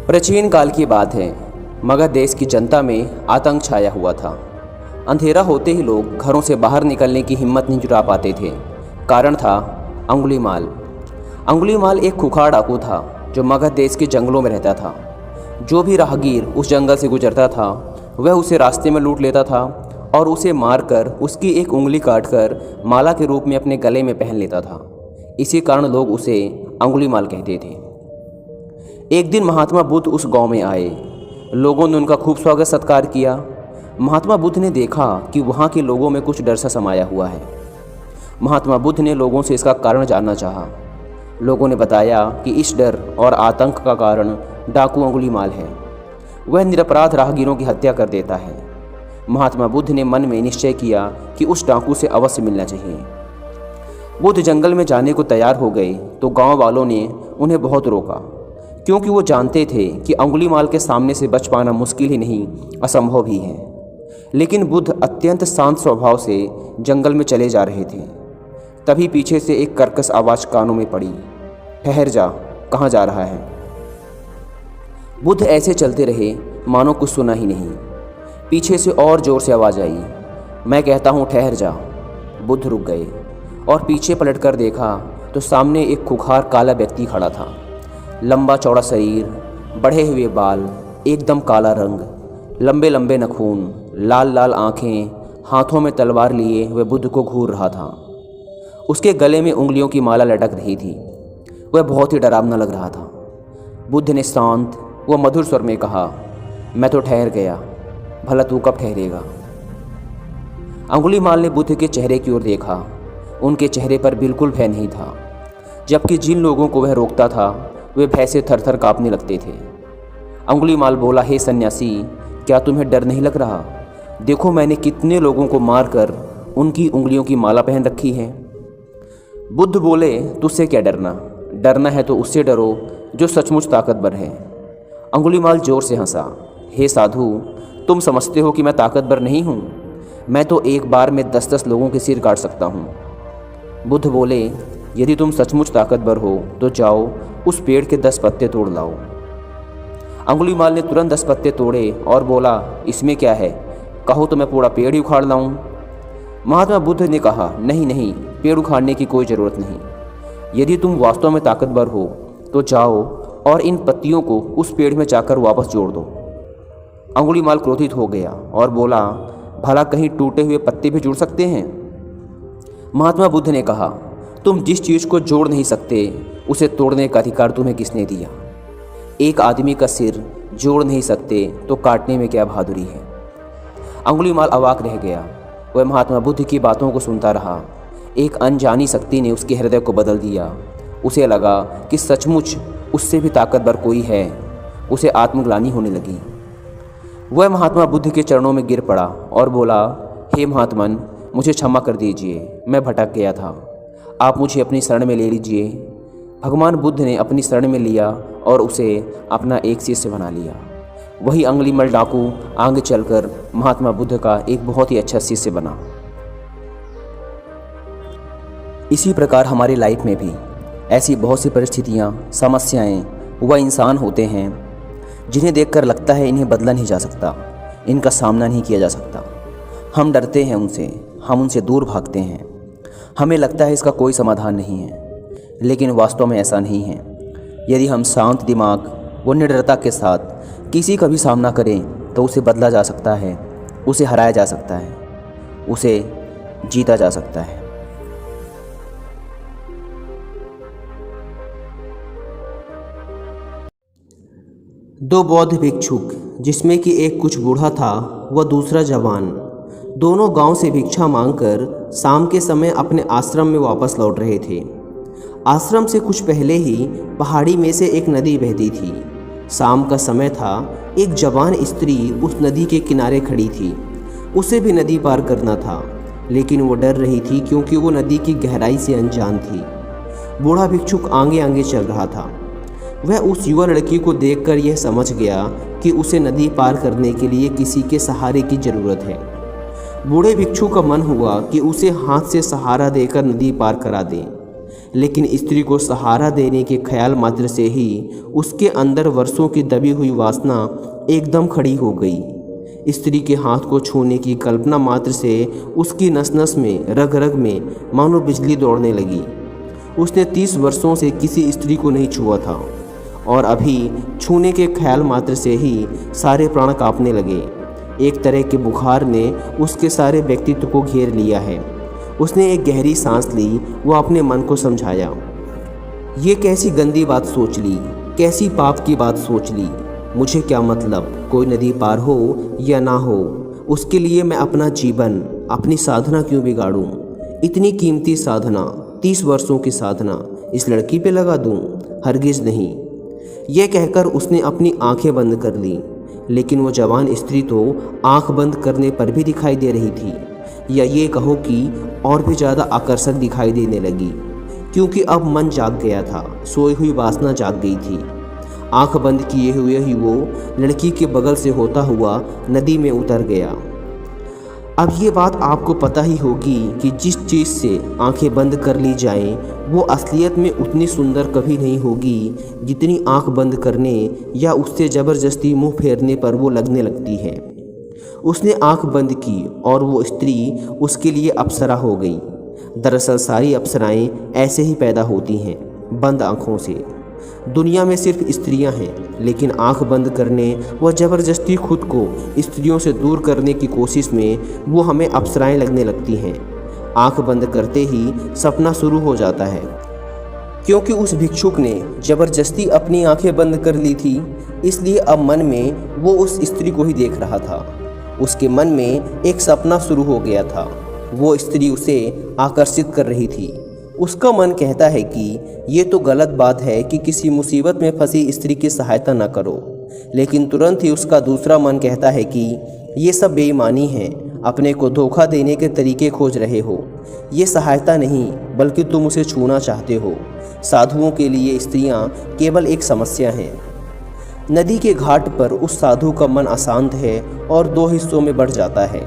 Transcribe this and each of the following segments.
प्राचीन काल की बात है। मगध देश की जनता में आतंक छाया हुआ था। अंधेरा होते ही लोग घरों से बाहर निकलने की हिम्मत नहीं जुटा पाते थे। कारण था अंगुलीमाल। अंगुलीमाल एक खुखार डाकू था जो मगध देश के जंगलों में रहता था। जो भी राहगीर उस जंगल से गुजरता था वह उसे रास्ते में लूट लेता था और उसे मारकर उसकी एक उंगली काटकर माला के रूप में अपने गले में पहन लेता था। इसी कारण लोग उसे अंगुलीमाल कहते थे। एक दिन महात्मा बुद्ध उस गांव में आए। लोगों ने उनका खूब स्वागत सत्कार किया। महात्मा बुद्ध ने देखा कि वहाँ के लोगों में कुछ डर सा समाया हुआ है। महात्मा बुद्ध ने लोगों से इसका कारण जानना चाहा। लोगों ने बताया कि इस डर और आतंक का कारण डाकू अंगुलीमाल है। वह निरपराध राहगीरों की हत्या कर देता है। महात्मा बुद्ध ने मन में निश्चय किया कि उस डाकू से अवश्य मिलना चाहिए। बुद्ध जंगल में जाने को तैयार हो गए तो गांव वालों ने उन्हें बहुत रोका, क्योंकि वो जानते थे कि अंगुलीमाल के सामने से बच पाना मुश्किल ही नहीं असंभव भी है। लेकिन बुद्ध अत्यंत शांत स्वभाव से जंगल में चले जा रहे थे। तभी पीछे से एक कर्कश आवाज़ कानों में पड़ी, ठहर जा, कहाँ जा रहा है। बुद्ध ऐसे चलते रहे मानो कुछ सुना ही नहीं। पीछे से और जोर से आवाज़ आई, मैं कहता हूँ ठहर जा। बुद्ध रुक गए और पीछे पलटकर देखा तो सामने एक खुखार काला व्यक्ति खड़ा था। लंबा चौड़ा शरीर, बढ़े हुए बाल, एकदम काला रंग, लंबे लंबे नखून, लाल लाल आँखें, हाथों में तलवार लिए वह बुद्ध को घूर रहा था। उसके गले में उंगलियों की माला लटक रही थी। वह बहुत ही डरावना लग रहा था। बुद्ध ने शांत व मधुर स्वर में कहा, मैं तो ठहर गया, भला तू कब ठहरेगा। अंगुलीमाल ने बुद्ध के चेहरे की ओर देखा। उनके चेहरे पर बिल्कुल भय नहीं था, जबकि जिन लोगों को वह रोकता था वे भय से थर थर काँपने लगते थे। अंगुलीमाल बोला, हे सन्यासी, क्या तुम्हें डर नहीं लग रहा? देखो मैंने कितने लोगों को मारकर उनकी उंगलियों की माला पहन रखी है। बुद्ध बोले, तुझसे क्या डरना? डरना है तो उससे डरो जो सचमुच ताकतवर है। अंगुलीमाल जोर से हंसा, हे साधु, तुम समझते हो कि मैं ताकतवर नहीं हूँ? मैं तो एक बार में 10-10 लोगों के सिर काट सकता हूँ। बुद्ध बोले, यदि तुम सचमुच ताकतवर हो तो जाओ उस पेड़ के 10 पत्ते तोड़ लाओ। अंगुलीमाल ने तुरंत 10 पत्ते तोड़े और बोला, इसमें क्या है, कहो तो मैं पूरा पेड़ ही उखाड़ लाऊं। महात्मा बुद्ध ने कहा, नहीं नहीं, पेड़ उखाड़ने की कोई ज़रूरत नहीं। यदि तुम वास्तव में ताकतवर हो तो जाओ और इन पत्तियों को उस पेड़ में जाकर वापस जोड़ दो। अंगुलीमाल क्रोधित हो गया और बोला, भला कहीं टूटे हुए पत्ते भी जुड़ सकते हैं? महात्मा बुद्ध ने कहा, तुम जिस चीज़ को जोड़ नहीं सकते उसे तोड़ने का अधिकार तुम्हें किसने दिया? एक आदमी का सिर जोड़ नहीं सकते तो काटने में क्या बहादुरी है। अंगुलीमाल अवाक रह गया। वह महात्मा बुद्ध की बातों को सुनता रहा। एक अनजानी शक्ति ने उसके हृदय को बदल दिया। उसे लगा कि सचमुच उससे भी ताकतवर कोई है। उसे आत्मग्लानि होने लगी। वह महात्मा बुद्ध के चरणों में गिर पड़ा और बोला, हे महात्मन, मुझे क्षमा कर दीजिए, मैं भटक गया था, आप मुझे अपनी शरण में ले लीजिए। भगवान बुद्ध ने अपनी शरण में लिया और उसे अपना एक शिष्य बना लिया। वही अंगुलीमाल डाकू आगे चलकर महात्मा बुद्ध का एक बहुत ही अच्छा शिष्य बना। इसी प्रकार हमारी लाइफ में भी ऐसी बहुत सी परिस्थितियाँ, समस्याएं व इंसान होते हैं जिन्हें देखकर लगता है इन्हें बदला नहीं जा सकता, इनका सामना नहीं किया जा सकता। हम डरते हैं उनसे, हम उनसे दूर भागते हैं। हमें लगता है इसका कोई समाधान नहीं है, लेकिन वास्तव में ऐसा नहीं है। यदि हम शांत दिमाग व निडरता के साथ किसी का भी सामना करें तो उसे बदला जा सकता है, उसे हराया जा सकता है, उसे जीता जा सकता है। दो बौद्ध भिक्षुक, जिसमें कि एक कुछ बूढ़ा था व दूसरा जवान, दोनों गांव से भिक्षा मांगकर शाम के समय अपने आश्रम में वापस लौट रहे थे। आश्रम से कुछ पहले ही पहाड़ी में से एक नदी बहती थी। शाम का समय था। एक जवान स्त्री उस नदी के किनारे खड़ी थी। उसे भी नदी पार करना था, लेकिन वो डर रही थी क्योंकि वो नदी की गहराई से अनजान थी। बूढ़ा भिक्षुक आगे आगे चल रहा था। वह उस युवा लड़की को देखकर यह समझ गया कि उसे नदी पार करने के लिए किसी के सहारे की ज़रूरत है। बूढ़े भिक्षु का मन हुआ कि उसे हाथ से सहारा देकर नदी पार करा दे, लेकिन स्त्री को सहारा देने के ख्याल मात्र से ही उसके अंदर वर्षों की दबी हुई वासना एकदम खड़ी हो गई। स्त्री के हाथ को छूने की कल्पना मात्र से उसकी नस नस में, रग रग में मानो बिजली दौड़ने लगी। उसने 30 वर्षों से किसी स्त्री को नहीं छुआ था और अभी छूने के ख्याल मात्र से ही सारे प्राण कांपने लगे। एक तरह के बुखार ने उसके सारे व्यक्तित्व को घेर लिया है। उसने एक गहरी सांस ली। वो अपने मन को समझाया, ये कैसी गंदी बात सोच ली, कैसी पाप की बात सोच ली। मुझे क्या मतलब, कोई नदी पार हो या ना हो, उसके लिए मैं अपना जीवन, अपनी साधना क्यों बिगाड़ूं? इतनी कीमती साधना, 30 वर्षों की साधना इस लड़की पे लगा दूं? हरगिज़ नहीं। यह कहकर उसने अपनी आंखें बंद कर ली। लेकिन वो जवान स्त्री तो आंख बंद करने पर भी दिखाई दे रही थी, या ये कहो कि और भी ज़्यादा आकर्षक दिखाई देने लगी, क्योंकि अब मन जाग गया था, सोई हुई वासना जाग गई थी। आंख बंद किए हुए ही वो लड़की के बगल से होता हुआ नदी में उतर गया। अब ये बात आपको पता ही होगी कि जिस चीज़ से आंखें बंद कर ली जाएं, वो असलियत में उतनी सुंदर कभी नहीं होगी जितनी आंख बंद करने या उससे ज़बरदस्ती मुंह फेरने पर वो लगने लगती है। उसने आंख बंद की और वो स्त्री उसके लिए अप्सरा हो गई। दरअसल सारी अप्सराएं ऐसे ही पैदा होती हैं, बंद आँखों से। दुनिया में सिर्फ स्त्रियां हैं, लेकिन आंख बंद करने व ज़बरदस्ती खुद को स्त्रियों से दूर करने की कोशिश में वो हमें अप्सराएं लगने लगती हैं। आंख बंद करते ही सपना शुरू हो जाता है, क्योंकि उस भिक्षुक ने ज़बरदस्ती अपनी आंखें बंद कर ली थी, इसलिए अब मन में वो उस स्त्री को ही देख रहा था। उसके मन में एक सपना शुरू हो गया था। वो स्त्री उसे आकर्षित कर रही थी। उसका मन कहता है कि ये तो गलत बात है कि किसी मुसीबत में फंसी स्त्री की सहायता न करो, लेकिन तुरंत ही उसका दूसरा मन कहता है कि ये सब बेईमानी है, अपने को धोखा देने के तरीके खोज रहे हो। ये सहायता नहीं, बल्कि तुम उसे छूना चाहते हो। साधुओं के लिए स्त्रियां केवल एक समस्या हैं। नदी के घाट पर उस साधु का मन अशांत है और 2 हिस्सों में बढ़ जाता है।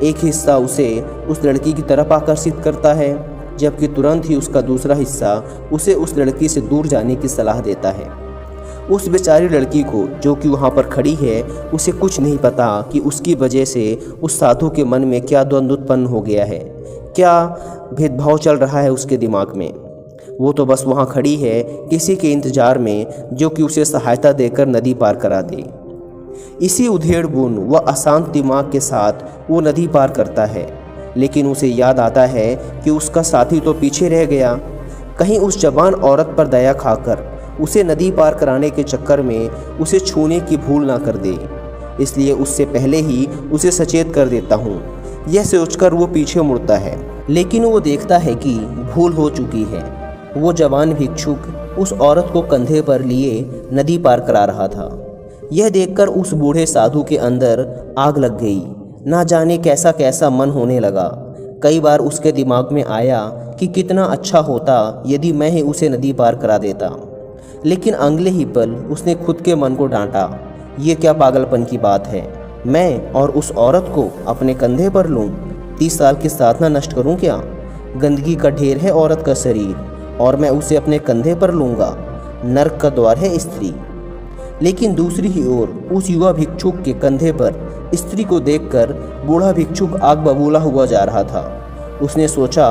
एक हिस्सा उसे उस लड़की की तरफ आकर्षित करता है, जबकि तुरंत ही उसका दूसरा हिस्सा उसे उस लड़की से दूर जाने की सलाह देता है। उस बेचारी लड़की को, जो कि वहाँ पर खड़ी है, उसे कुछ नहीं पता कि उसकी वजह से उस साधु के मन में क्या द्वंद्व उत्पन्न हो गया है, क्या भेदभाव चल रहा है उसके दिमाग में। वो तो बस वहाँ खड़ी है किसी के इंतज़ार में, जो कि उसे सहायता देकर नदी पार करा दे। इसी उधेड़-बुन व अशांत दिमाग के साथ वो नदी पार करता है, लेकिन उसे याद आता है कि उसका साथी तो पीछे रह गया। कहीं उस जवान औरत पर दया खाकर उसे नदी पार कराने के चक्कर में उसे छूने की भूल ना कर दे, इसलिए उससे पहले ही उसे सचेत कर देता हूँ। यह सोचकर वो पीछे मुड़ता है, लेकिन वो देखता है कि भूल हो चुकी है। वो जवान भिक्षुक उस औरत को कंधे पर लिए नदी पार करा रहा था। यह देखकर उस बूढ़े साधु के अंदर आग लग गई। ना जाने कैसा कैसा मन होने लगा। कई बार उसके दिमाग में आया कि कितना अच्छा होता यदि मैं ही उसे नदी पार करा देता, लेकिन अगले ही पल उसने खुद के मन को डांटा। ये क्या पागलपन की बात है, मैं और उस औरत को अपने कंधे पर लूं? 30 साल की साधना नष्ट करूं क्या? गंदगी का ढेर है औरत का शरीर और मैं उसे अपने कंधे पर लूँगा। नर्क का द्वार है स्त्री। लेकिन दूसरी ही ओर उस युवा भिक्षुक के कंधे पर स्त्री को देखकर बूढ़ा भिक्षुक आग बबूला हुआ जा रहा था। उसने सोचा,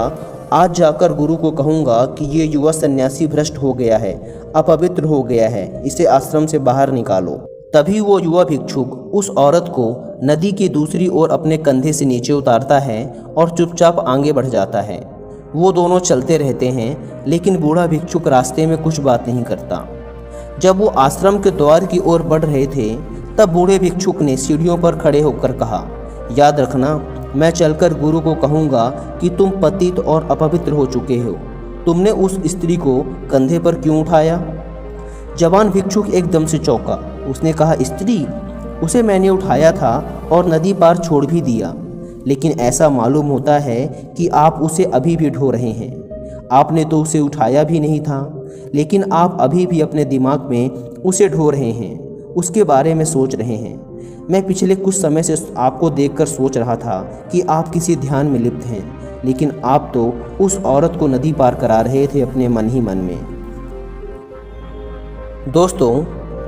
आज जाकर गुरु को कहूँगा कि ये युवा सन्यासी भ्रष्ट हो गया है, अपवित्र हो गया है, इसे आश्रम से बाहर निकालो। तभी वो युवा भिक्षुक उस औरत को नदी की दूसरी ओर अपने कंधे से नीचे उतारता है और चुपचाप आगे बढ़ जाता है। वो दोनों चलते रहते हैं, लेकिन बूढ़ा भिक्षुक रास्ते में कुछ बात नहीं करता। जब वो आश्रम के द्वार की ओर बढ़ रहे थे, तब बूढ़े भिक्षुक ने सीढ़ियों पर खड़े होकर कहा, याद रखना, मैं चलकर गुरु को कहूँगा कि तुम पतित और अपवित्र हो चुके हो। तुमने उस स्त्री को कंधे पर क्यों उठाया? जवान भिक्षुक एकदम से चौंका। उसने कहा, स्त्री? उसे मैंने उठाया था और नदी पार छोड़ भी दिया, लेकिन ऐसा मालूम होता है कि आप उसे अभी भी ढो रहे हैं। आपने तो उसे उठाया भी नहीं था, लेकिन आप अभी भी अपने दिमाग में उसे ढो रहे हैं, उसके बारे में सोच रहे हैं। मैं पिछले कुछ समय से आपको देखकर सोच रहा था कि आप किसी ध्यान में लिप्त हैं, लेकिन आप तो उस औरत को नदी पार करा रहे थे अपने मन ही मन में। दोस्तों,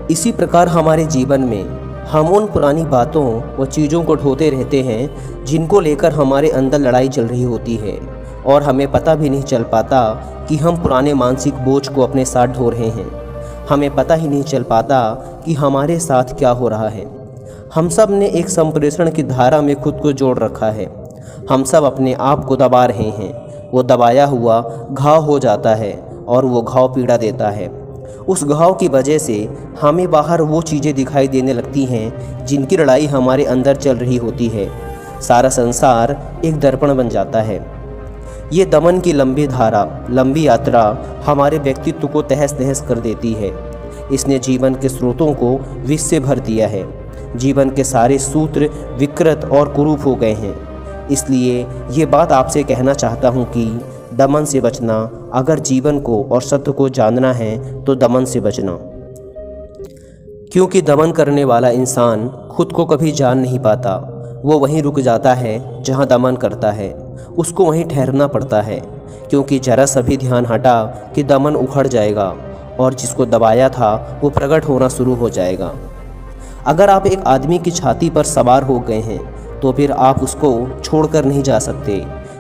इसी प्रकार हमारे जीवन में हम उन पुरानी बातों व चीज़ों को ढोते रहते हैं जिनको लेकर हमारे अंदर लड़ाई चल रही होती है और हमें पता भी नहीं चल पाता कि हम पुराने मानसिक बोझ को अपने साथ ढो रहे हैं। हमें पता ही नहीं चल पाता कि हमारे साथ क्या हो रहा है। हम सब ने एक संप्रेषण की धारा में खुद को जोड़ रखा है। हम सब अपने आप को दबा रहे हैं। वो दबाया हुआ घाव हो जाता है और वो घाव पीड़ा देता है। उस घाव की वजह से हमें बाहर वो चीज़ें दिखाई देने लगती हैं जिनकी लड़ाई हमारे अंदर चल रही होती है। सारा संसार एक दर्पण बन जाता है। ये दमन की लंबी धारा, लंबी यात्रा हमारे व्यक्तित्व को तहस नहस कर देती है। इसने जीवन के स्रोतों को विष से भर दिया है। जीवन के सारे सूत्र विकृत और कुरूप हो गए हैं। इसलिए ये बात आपसे कहना चाहता हूँ कि दमन से बचना, अगर जीवन को और सत्य को जानना है तो दमन से बचना। क्योंकि दमन करने वाला इंसान खुद को कभी जान नहीं पाता। वो वहीं रुक जाता है जहाँ दमन करता है। उसको वहीं ठहरना पड़ता है, क्योंकि जरा सभी ध्यान हटा कि दमन उखड़ जाएगा और जिसको दबाया था वो प्रकट होना शुरू हो जाएगा। अगर आप एक आदमी की छाती पर सवार हो गए हैं तो फिर आप उसको छोड़कर नहीं जा सकते,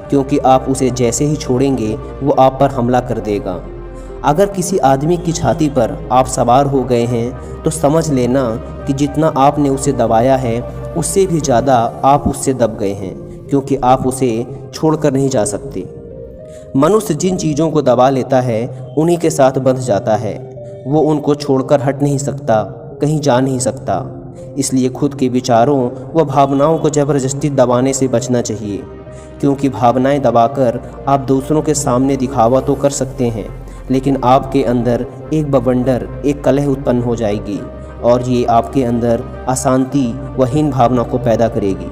क्योंकि आप उसे जैसे ही छोड़ेंगे वो आप पर हमला कर देगा। अगर किसी आदमी की छाती पर आप सवार हो गए हैं तो समझ लेना कि जितना आपने उसे दबाया है उससे भी ज़्यादा आप उससे दब गए हैं, क्योंकि आप उसे छोड़कर नहीं जा सकते। मनुष्य जिन चीज़ों को दबा लेता है उन्हीं के साथ बंध जाता है। वो उनको छोड़कर हट नहीं सकता, कहीं जा नहीं सकता। इसलिए खुद के विचारों व भावनाओं को ज़बरदस्ती दबाने से बचना चाहिए, क्योंकि भावनाएं दबाकर आप दूसरों के सामने दिखावा तो कर सकते हैं, लेकिन आपके अंदर एक बवंडर, एक कलह उत्पन्न हो जाएगी और ये आपके अंदर अशांति व हीन भावना को पैदा करेगी।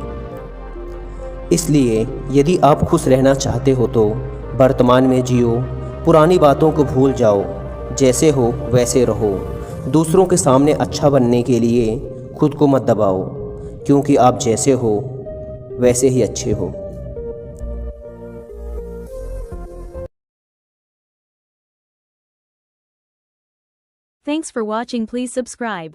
इसलिए यदि आप खुश रहना चाहते हो तो वर्तमान में जियो, पुरानी बातों को भूल जाओ, जैसे हो वैसे रहो। दूसरों के सामने अच्छा बनने के लिए खुद को मत दबाओ, क्योंकि आप जैसे हो वैसे ही अच्छे हो। Thanks for watching. Please subscribe.